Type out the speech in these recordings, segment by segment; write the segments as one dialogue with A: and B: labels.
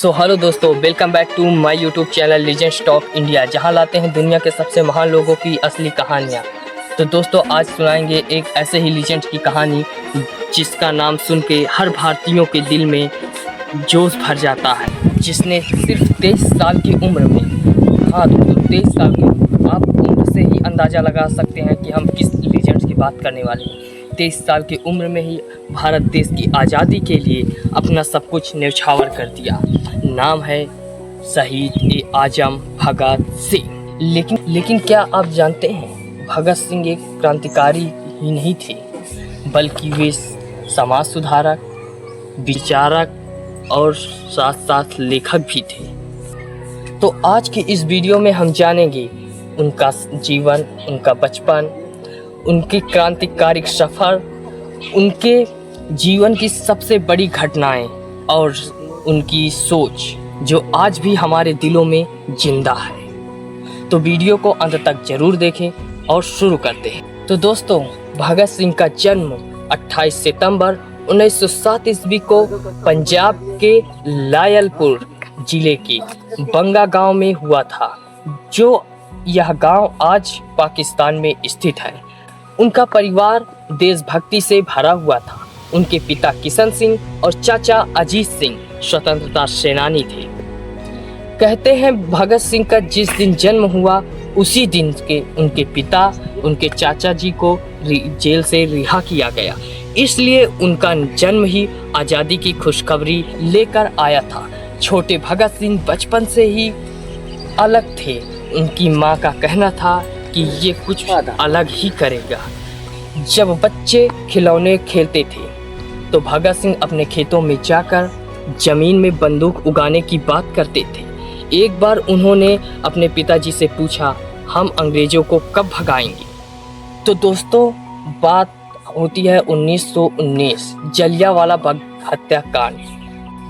A: Hello दोस्तों, welcome back to my YouTube channel legends talk India, जहां लाते हैं दुनिया के सबसे महान लोगों की असली कहानियां। तो दोस्तों, आज सुनाएंगे एक ऐसे ही लीजेंड की कहानी जिसका नाम सुन के हर भारतीयों के दिल में जोश भर जाता है। जिसने सिर्फ 23 साल की उम्र में, हाँ दोस्तों 23 साल की, आप उम्र से ही अंदाज़ा लगा सकते हैं कि हम किस लीजेंड्स की बात करने वाले हैं। 23 साल की उम्र में ही भारत देश की आज़ादी के लिए अपना सब कुछ न्यौछावर कर दिया। नाम है शहीद-ए-आज़म भगत सिंह। लेकिन क्या आप जानते हैं, भगत सिंह एक क्रांतिकारी ही नहीं थे, बल्कि वे समाज सुधारक, विचारक और साथ साथ लेखक भी थे। तो आज की इस वीडियो में हम जानेंगे उनका जीवन, उनका बचपन, उनकी क्रांतिकारी सफ़र, उनके जीवन की सबसे बड़ी घटनाएं और उनकी सोच जो आज भी हमारे दिलों में जिंदा है। तो वीडियो को अंत तक जरूर देखें और शुरू करते हैं। तो दोस्तों, भगत सिंह का जन्म 28 सितंबर 1907 ईस्वी को पंजाब के लायलपुर जिले के बंगा गांव में हुआ था, जो यह गांव आज पाकिस्तान में स्थित है। उनका परिवार देशभक्ति से भरा हुआ था। उनके पिता किशन सिंह और चाचा अजीत सिंह स्वतंत्रता सेनानी थे। कहते हैं भगत सिंह का जिस दिन जन्म हुआ उसी दिन के उनके पिता, उनके चाचा जी को जेल से रिहा किया गया। इसलिए उनका जन्म ही आज़ादी की खुशखबरी लेकर आया था। छोटे भगत सिंह बचपन से ही अलग थे। उनकी माँ का कहना था कि ये कुछ अलग ही करेगा। जब बच्चे खिलौने खेलते थे तो भगत सिंह अपने खेतों में जाकर जमीन में बंदूक उगाने की बात करते थे। एक बार उन्होंने अपने पिताजी से पूछा, हम अंग्रेजों को कब भगाएंगे? तो दोस्तों, बात होती है 1919 जलियांवाला बाग हत्याकांड,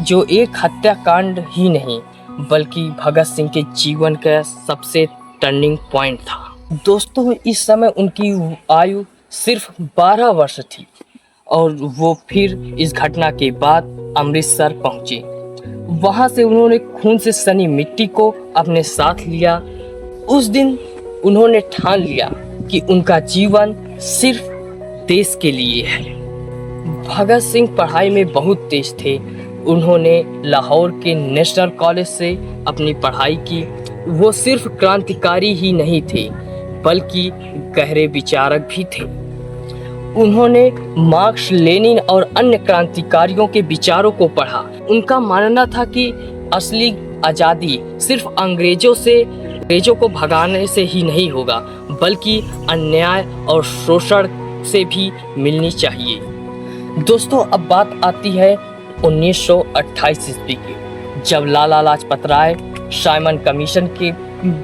A: जो एक हत्याकांड ही नहीं बल्कि भगत सिंह के जीवन का सबसे टर्निंग पॉइंट था। दोस्तों, इस समय उनकी आयु सिर्फ 12 वर्ष थी और वो फिर इस घटना के बाद अमृतसर पहुंचे। वहां से उन्होंने खून से सनी मिट्टी को अपने साथ लिया। उस दिन उन्होंने ठान लिया कि उनका जीवन सिर्फ देश के लिए है। भगत सिंह पढ़ाई में बहुत तेज थे। उन्होंने लाहौर के नेशनल कॉलेज से अपनी पढ़ाई की। वो सिर्फ क्रांतिकारी ही नहीं थे बल्कि गहरे विचारक भी थे। उन्होंने मार्क्स, लेनिन और अन्य क्रांतिकारियों के विचारों को पढ़ा। उनका मानना था कि असली आज़ादी सिर्फ अंग्रेजों को भगाने से ही नहीं होगा, बल्कि अन्याय और शोषण से भी मिलनी चाहिए। दोस्तों, अब बात आती है 1928 ईस्वी की, जब लाला लाजपत राय साइमन कमीशन के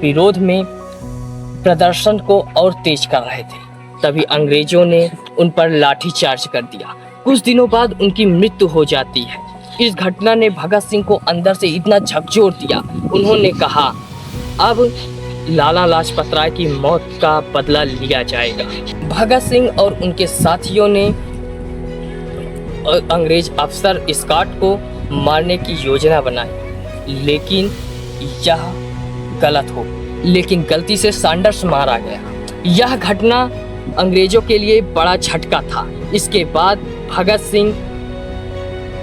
A: विरोध में प्रदर्शन को और तेज कर रहे थे। तभी अंग्रेजों ने उन पर लाठीचार्ज कर दिया। कुछ दिनों बाद उनकी मृत्यु हो जाती है। इस घटना ने भगत सिंह को अंदर से इतना झकझोर दिया। उन्होंने कहा, अब लाला लाजपत राय की मौत का बदला लिया जाएगा। भगत सिंह और उनके साथियों ने अंग्रेज अफसर स्कॉट को मारने की योजना बनाई, लेकिन यह लेकिन गलती से सैंडर्स मारा गया। यह घटना अंग्रेजों के लिए बड़ा झटका था। इसके बाद भगत सिंह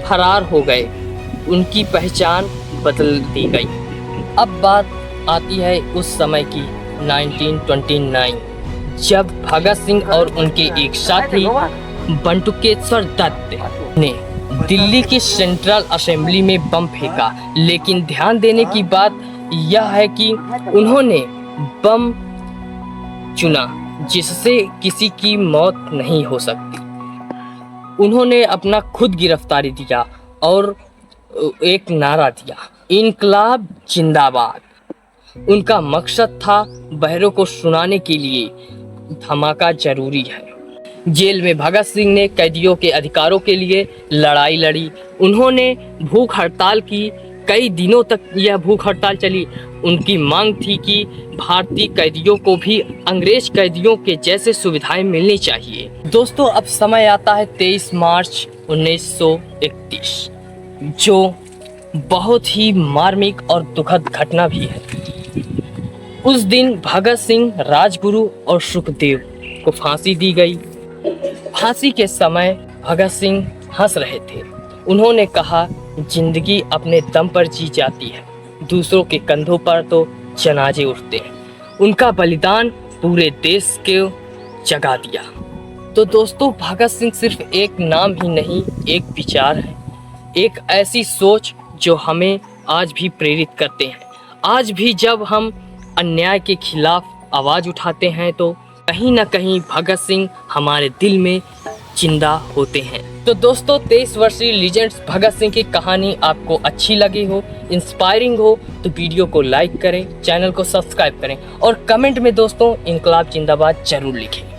A: फरार हो गए। उनकी पहचान बदल दी गई। अब बात आती है उस समय की 1929, जब भगत सिंह और उनके एक साथी बंटुकेश्वर दत्त ने दिल्ली की सेंट्रल असेंबली में बम फेंका। लेकिन ध्यान देने की बात यह है कि उन्होंने बम चुना जिससे किसी की मौत नहीं हो सकती। उन्होंने अपना खुद गिरफ्तारी दिया और एक नारा दिया, इनकलाब जिंदाबाद। उनका मकसद था बहरों को सुनाने के लिए धमाका जरूरी है। जेल में भगत सिंह ने कैदियों के अधिकारों के लिए लड़ाई लड़ी। उन्होंने भूख हड़ताल की। कई दिनों तक यह भूख हड़ताल चली। उनकी मांग थी कि भारतीय कैदियों को भी अंग्रेज कैदियों के जैसे सुविधाएं मिलनी चाहिए। दोस्तों, अब समय आता है 23 मार्च 1931, जो बहुत ही मार्मिक और दुखद घटना भी है। उस दिन भगत सिंह, राजगुरु और सुखदेव को फांसी दी गई। फांसी के समय भगत सिंह हंस रहे थे। उन्होंने कहा, जिंदगी अपने दम पर जी जाती है, दूसरों के कंधों पर तो जनाजे उठते हैं। उनका बलिदान पूरे देश को जगा दिया। तो दोस्तों, भगत सिंह सिर्फ एक नाम ही नहीं, एक विचार है, एक ऐसी सोच जो हमें आज भी प्रेरित करते हैं। आज भी जब हम अन्याय के खिलाफ आवाज़ उठाते हैं तो कहीं ना कहीं भगत सिंह हमारे दिल में जिंदा होते हैं। तो दोस्तों, 23 वर्षीय लीजेंड्स भगत सिंह की कहानी आपको अच्छी लगी हो, इंस्पायरिंग हो तो वीडियो को लाइक करें, चैनल को सब्सक्राइब करें और कमेंट में दोस्तों इनकलाब जिंदाबाद जरूर लिखें।